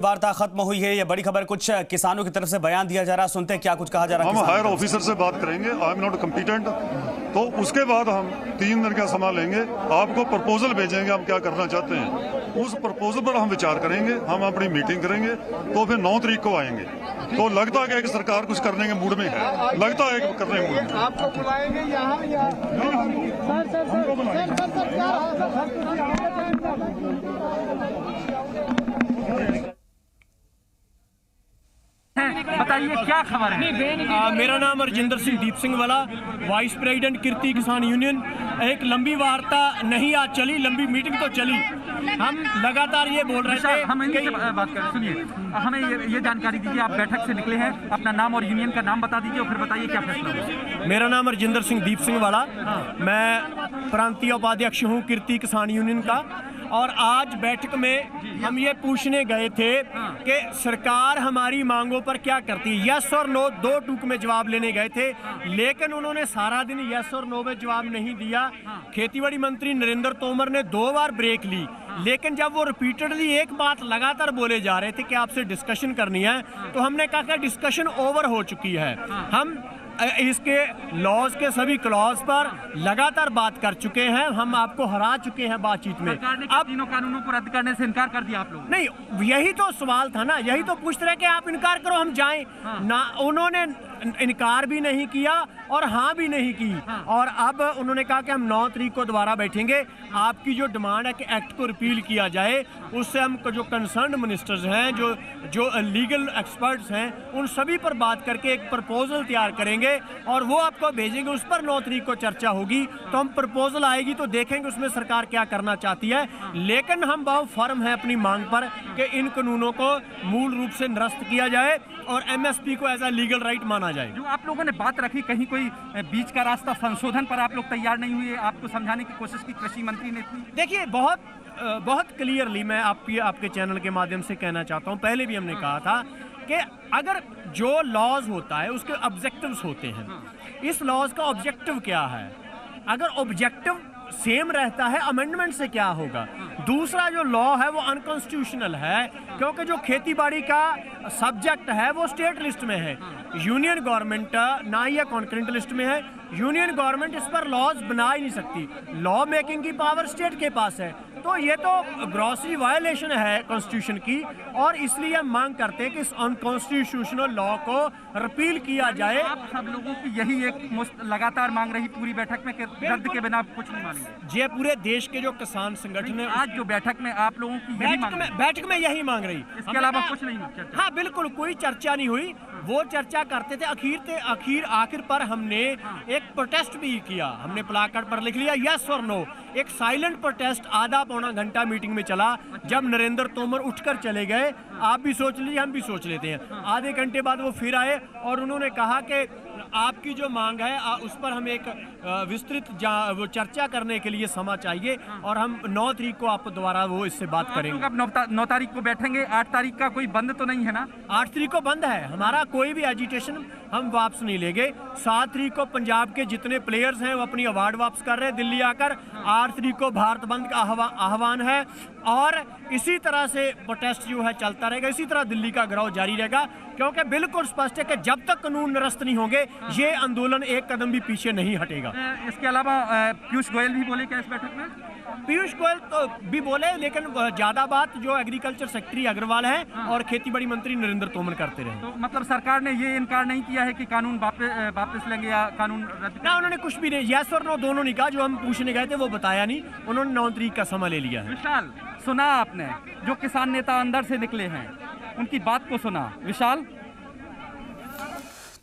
वार्ता खत्म हुई है। ये बड़ी खबर, कुछ किसानों की तरफ से बयान दिया जा रहा है, सुनते हैं क्या कुछ कहा जा रहा है। हम हायर ऑफिसर से बात करेंगे, आई एम नॉट कम्पिटेंट, तो उसके बाद हम 3 दिन का समय लेंगे, आपको प्रपोजल भेजेंगे हम क्या करना चाहते हैं। उस प्रपोजल पर हम विचार करेंगे, हम अपनी मीटिंग करेंगे, तो फिर 9 तारीख को आएंगे। तो लगता है कि सरकार कुछ करने के मूड में है, लगता है कि करने के मूड में। आपको बुलाएंगे यहाँ बताइए क्या खबर है। मेरा नाम अर्जिंदर सिंह दीप सिंह वाला, वाइस प्रेसिडेंट कीर्ति किसान यूनियन। एक लंबी वार्ता नहीं आज चली, लंबी मीटिंग तो चली। हम लगातार ये बोल रहे थे। हम इनसे बात करें, सुनिए, हमें ये जानकारी दीजिए, आप बैठक से निकले हैं, अपना नाम और यूनियन का नाम बता दीजिए और फिर बताइए क्या फैसला हुआ। मेरा नाम अर्जिंदर सिंह दीप सिंह वाला, मैं प्रांतीय उपाध्यक्ष हूँ कीर्ति किसान यूनियन का। और आज बैठक में हम ये पूछने गए थे कि सरकार हमारी मांगों पर क्या करती है, यस और नो, 2 टूक में जवाब लेने गए थे। लेकिन उन्होंने सारा दिन यस और नो में जवाब नहीं दिया। खेतीबाड़ी मंत्री नरेंद्र तोमर ने 2 बार ब्रेक ली, लेकिन जब वो रिपीटेडली एक बात लगातार बोले जा रहे थे कि आपसे डिस्कशन करनी है, तो हमने कहा कि डिस्कशन ओवर हो चुकी है। हम इसके लॉज के सभी क्लॉज पर लगातार बात कर चुके हैं, हम आपको हरा चुके हैं बातचीत में। अब तीनों कानूनों को रद्द करने से इनकार कर दिया आप लोग। नहीं, यही तो सवाल था ना, यही तो पूछ रहे कि आप इनकार करो हम जाएं। ना उन्होंने इनकार भी नहीं किया और हाँ भी नहीं की। और अब उन्होंने कहा कि हम 9 तारीख को दोबारा बैठेंगे। आपकी जो डिमांड है कि एक्ट को रिपील किया जाए, उससे हम जो कंसर्न मिनिस्टर्स हैं, जो लीगल एक्सपर्ट्स हैं, उन सभी पर बात करके एक प्रपोजल तैयार करेंगे और वो आपको भेजेंगे। उस पर 9 तारीख को चर्चा होगी। तो हम प्रपोजल आएगी तो देखेंगे उसमें सरकार क्या करना चाहती है। लेकिन हम बहुत फर्म हैं अपनी मांग पर कि इन कानूनों को मूल रूप से निरस्त किया जाए और MSP को एज अ लीगल राइट माना जाए। जो आप लोगों ने बात रखी, कहीं कोई बीच का रास्ता संशोधन पर आप लोग तैयार नहीं हुए, आपको समझाने की कोशिश की कृषि मंत्री ने की? देखिए, बहुत क्लियरली मैं आपके चैनल के माध्यम से कहना चाहता हूं, पहले भी हमने कहा था कि अगर जो लॉज होता है उसके ऑब्जेक्टिव्स होते हैं। इस लॉज का ऑब्जेक्टिव क्या है? अगर ऑब्जेक्टिव सेम रहता है, अमेंडमेंट से क्या होगा? दूसरा जो लॉ है वो अनकॉन्स्टिट्यूशनल है, क्योंकि जो खेतीबाड़ी का सब्जेक्ट है वो स्टेट लिस्ट में है। यूनियन गवर्नमेंट ना ही कॉन्करेंट लिस्ट में है। यूनियन गवर्नमेंट इस पर लॉज बना ही नहीं सकती। लॉ मेकिंग की पावर स्टेट के पास है। तो ये तो ग्रॉसरी वायलेशन है कॉन्स्टिट्यूशन की, और इसलिए हम मांग करते हैं कि इस अनकॉन्स्टिट्यूशनल लॉ को रिपील किया जाए। आप सब लोगों की यही एक लगातार मांग रही पूरी बैठक में कि रद्द के बिना कुछ नहीं मानेंगे। ये पूरे देश के जो किसान संगठन है, आज जो बैठक में आप लोगों की बैठक में यही मांग रही, इसके अलावा कुछ नहीं। हाँ, बिल्कुल कोई चर्चा नहीं हुई। वो चर्चा करते थे, आखिर पर हमने एक प्रोटेस्ट भी किया। हमने प्लाकार्ड पर लिख लिया यस और नो। एक साइलेंट प्रोटेस्ट आधा पौना घंटा मीटिंग में चला। जब नरेंद्र तोमर उठकर चले गए, आप भी सोच लीजिए, हम भी सोच लेते हैं, आधे घंटे बाद वो फिर आए और उन्होंने कहा कि आपकी जो मांग है उस पर हम एक विस्तृत वो चर्चा करने के लिए समय चाहिए और हम 9 तारीख को आप दोबारा वो इससे बात करेंगे। अब 9 तारीख को बैठेंगे, 8 तारीख का कोई बंद तो नहीं है ना? 8 तारीख को बंद है, हमारा कोई भी एजिटेशन हम वापस नहीं लेंगे। 7 तारीख को पंजाब के जितने प्लेयर्स हैं वो अपनी अवार्ड वापस कर रहे हैं दिल्ली आकर। 8 तारीख को भारत बंद का आह्वान है और इसी तरह से प्रोटेस्ट जो है चलता रहेगा, इसी तरह दिल्ली का घेराव जारी रहेगा, क्योंकि बिल्कुल स्पष्ट है कि जब तक कानून निरस्त नहीं होंगे ये आंदोलन एक कदम भी पीछे नहीं हटेगा। इसके अलावा पीयूष गोयल भी बोले क्या इस बैठक में? पीयूष गोयल तो भी बोले, लेकिन ज्यादा बात जो एग्रीकल्चर सेक्रेटरी अग्रवाल है और खेतीबाड़ी मंत्री नरेंद्र तोमर करते रहे। तो मतलब सरकार ने ये इनकार नहीं किया है कि कानून वापस लेंगे या कानून रद्द? ना, उन्होंने कुछ भी नहीं, यस और नो दोनों नहीं कहा। जो हम पूछने गए थे वो बताया नहीं, उन्होंने 9 तारीख का समय ले लिया है। विशाल, सुना आपने जो किसान नेता अंदर से निकले हैं, उनकी बात को सुना विशाल?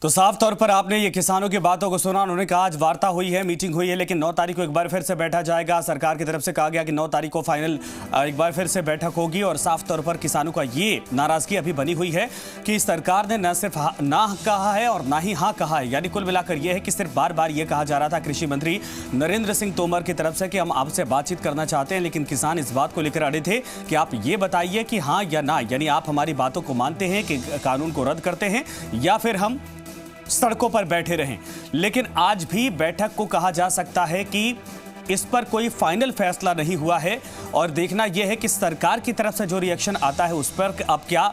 तो साफ तौर पर आपने ये किसानों की बातों को सुना। उन्होंने कहा आज वार्ता हुई है, मीटिंग हुई है, लेकिन 9 तारीख को एक बार फिर से बैठा जाएगा। सरकार की तरफ से कहा गया कि 9 तारीख को फाइनल एक बार फिर से बैठक होगी। और साफ तौर पर किसानों का ये नाराजगी अभी बनी हुई है कि सरकार ने न सिर्फ ना कहा है और ना ही हाँ कहा है। यानी कुल मिलाकर यह है कि सिर्फ बार बार ये कहा जा रहा था कृषि मंत्री नरेंद्र सिंह तोमर की तरफ से कि हम आपसे बातचीत करना चाहते हैं, लेकिन किसान इस बात को लेकर अड़े थे कि आप ये बताइए कि हाँ या ना, यानी आप हमारी बातों को मानते हैं कि कानून को रद्द करते हैं या फिर हम सड़कों पर बैठे रहें। लेकिन आज भी बैठक को कहा जा सकता है कि इस पर कोई फाइनल फैसला नहीं हुआ है और देखना यह है कि सरकार की तरफ से जो रिएक्शन आता है उस पर अब क्या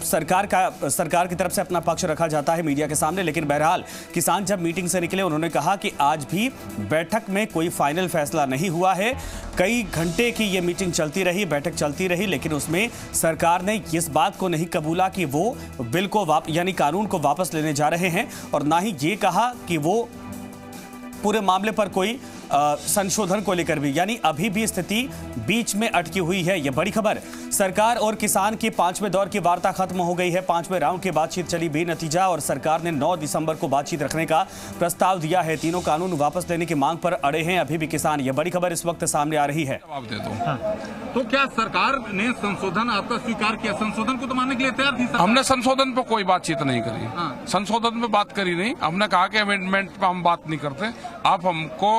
सरकार की तरफ से अपना पक्ष रखा जाता है मीडिया के सामने। लेकिन बहरहाल किसान जब मीटिंग से निकले उन्होंने कहा कि आज भी बैठक में कोई फाइनल फैसला नहीं हुआ है। कई घंटे की ये मीटिंग चलती रही, बैठक चलती रही, लेकिन उसमें सरकार ने इस बात को नहीं कबूला कि वो बिल को यानी कानून को वापस लेने जा रहे हैं और ना ही ये कहा कि वो पूरे मामले पर कोई संशोधन को लेकर भी, यानी अभी भी स्थिति बीच में अटकी हुई है। यह बड़ी खबर। सरकार और किसान की 5वें दौर की वार्ता खत्म हो गई है। 5वें राउंड की बातचीत चली बेनतीजा और सरकार ने 9 दिसंबर को बातचीत रखने का प्रस्ताव दिया है। तीनों कानून वापस लेने की मांग पर अड़े हैं अभी भी किसान। यह बड़ी खबर इस वक्त सामने आ रही है। जवाब दे दो। तो क्या सरकार ने संशोधन आपका स्वीकार किया? संशोधन को तो मानने के लिए तैयार थी सरकार। हमने संशोधन पर कोई बातचीत नहीं करी, संशोधन पे बात करी नहीं। हमने कहा कि अमेंडमेंट पे हम बात नहीं करते, आप हमको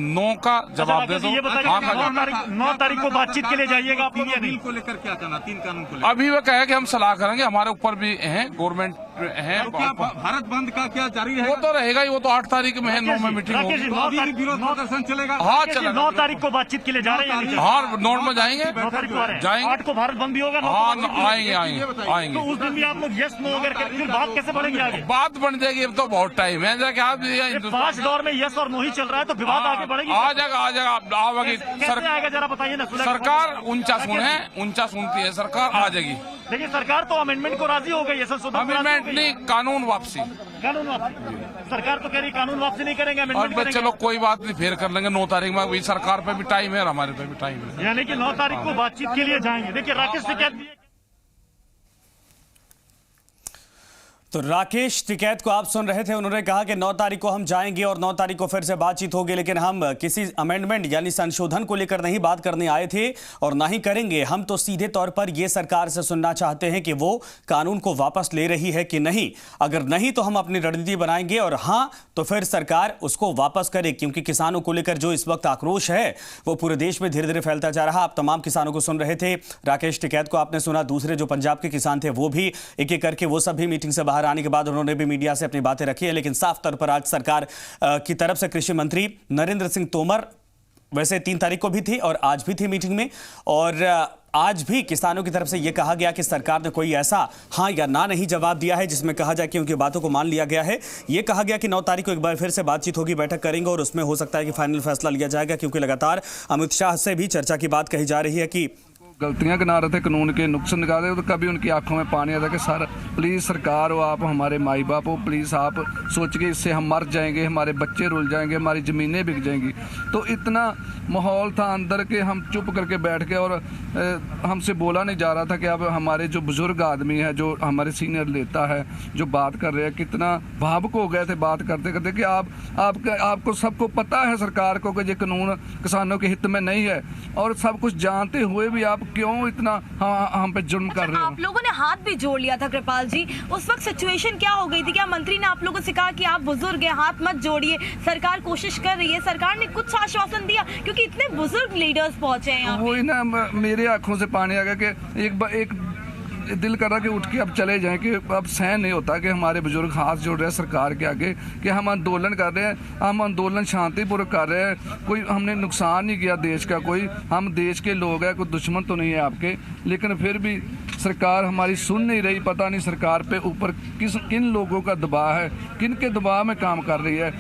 नो का जवाब दे दो। 9 तारीख को बातचीत के लिए जाइएगा आप या नहीं? को लेकर क्या करना, 3 कानून को लेकर? अभी वो कहे कि हम सलाह करेंगे, हमारे ऊपर भी है, गवर्नमेंट है। तो क्या भारत बंद का क्या जारी है? वो तो रहेगा ही, वो तो 8 तारीख में है, 9 में मीटिंग होगी। विरोध प्रदर्शन चलेगा? हाँ चलेगा। 9 तारीख को बातचीत के लिए जा रहे हैं? हाँ 9 में जाएंगे, 9 तारीख को आ रहे हैं। जाएंगे। 8 को भारत बंद भी होगा। हाँ आएंगे। तो उस दिन भी आप लोग यस नो करके फिर बात कैसे बढ़ेगी आगे? बात बन जाएगी, अब तो बहुत टाइम है। 5 दौर में यस और नो ही चल रहा है तो विवाद आगे बढ़ेगी। आ जाएगा आओगे। कैसे आएगा जरा बताइए ना। सरकार ऊंचा सुनती है, सरकार आ जाएगी। लेकिन सरकार तो अमेंडमेंट को राजी हो गई है। संशोधन अमेंडमेंट नहीं, कानून वापसी। कानून वापसी सरकार तो कह रही कानून वापसी नहीं करेंगे, और अमेंडमेंट करेंगे। चलो कोई बात नहीं, फेर कर लेंगे 9 तारीख में। अभी सरकार पे भी टाइम है और हमारे पे भी टाइम है। यानी कि 9 तारीख को बातचीत के लिए जाएंगे। देखिए राकेश टिकैत तो राकेश टिकैत को आप सुन रहे थे। उन्होंने कहा कि 9 तारीख को हम जाएंगे और 9 तारीख को फिर से बातचीत होगी, लेकिन हम किसी अमेंडमेंट यानी संशोधन को लेकर नहीं बात करने आए थे और ना ही करेंगे। हम तो सीधे तौर पर यह सरकार से सुनना चाहते हैं कि वो कानून को वापस ले रही है कि नहीं। अगर नहीं तो हम अपनी रणनीति बनाएंगे और हाँ तो फिर सरकार उसको वापस करे, क्योंकि किसानों को लेकर जो इस वक्त आक्रोश है वो पूरे देश में धीरे धीरे फैलता जा रहा। आप तमाम किसानों को सुन रहे थे। राकेश टिकैत को आपने सुना, दूसरे जो पंजाब के किसान थे वो भी एक एक करके वो सभी मीटिंग से बाहर आने के बाद उन्होंने भी मीडिया से अपनी बातें रखी है। लेकिन साफ तौर पर आज सरकार की तरफ से कृषि मंत्री नरेंद्र सिंह तोमर वैसे 3 तारीख को भी थी और आज भी थी मीटिंग में, और आज भी किसानों की तरफ से यह कहा गया कि सरकार ने कोई ऐसा हाँ या ना नहीं जवाब दिया है जिसमें कहा जाए कि उनकी बातों को मान लिया गया है। यह कहा गया कि 9 तारीख को एक बार फिर से बातचीत होगी, बैठक करेंगे और उसमें हो सकता है कि फाइनल फैसला लिया जाएगा, क्योंकि लगातार अमित शाह से भी चर्चा की बात कही जा रही है कि गलतियां गिना रहे थे, कानून के नुक्स निकाल रहे थे। तो कभी उनकी आंखों में पानी आता कि सर प्लीज़ सरकार हो, आप हमारे माई बाप हो, प्लीज़ आप सोच के इससे हम मर जाएंगे, हमारे बच्चे रुल जाएंगे, हमारी ज़मीनें बिक जाएंगी। तो इतना माहौल था अंदर के हम चुप करके बैठ गए और हमसे बोला नहीं जा रहा था कि अब हमारे जो बुजुर्ग आदमी है, जो हमारे सीनियर नेता है, जो बात कर रहे हैं, कितना भावुक हो गए थे बात करते करते कि आपको सबको पता है सरकार को कि ये कानून किसानों के हित में नहीं है, और सब कुछ जानते हुए भी आप क्यों इतना हम पे जुर्म कर रहे हो? आप लोगों ने हाथ भी जोड़ लिया था कृपाल जी। उस वक्त सिचुएशन क्या हो गई थी? क्या मंत्री ने आप लोगों से कहा कि आप बुजुर्ग हैं, हाथ मत जोड़िए, सरकार कोशिश कर रही है? सरकार ने कुछ आश्वासन दिया? क्योंकि इतने बुजुर्ग लीडर्स पहुंचे हैं यहाँ। वही ना, मेरे आंखों से पानी आ गया कि एक दिल कर रहा कि उठ के अब चले जाएं, कि अब सहन नहीं होता कि हमारे बुजुर्ग हाथ जोड़ रहे हैं सरकार के आगे, कि हम आंदोलन कर रहे हैं, हम आंदोलन शांतिपूर्वक कर रहे हैं, कोई हमने नुकसान नहीं किया देश का, कोई हम देश के लोग हैं, कोई दुश्मन तो नहीं है आपके, लेकिन फिर भी सरकार हमारी सुन नहीं रही। पता नहीं सरकार पे ऊपर किन लोगों का दबाव है, किन के दबाव में काम कर रही है।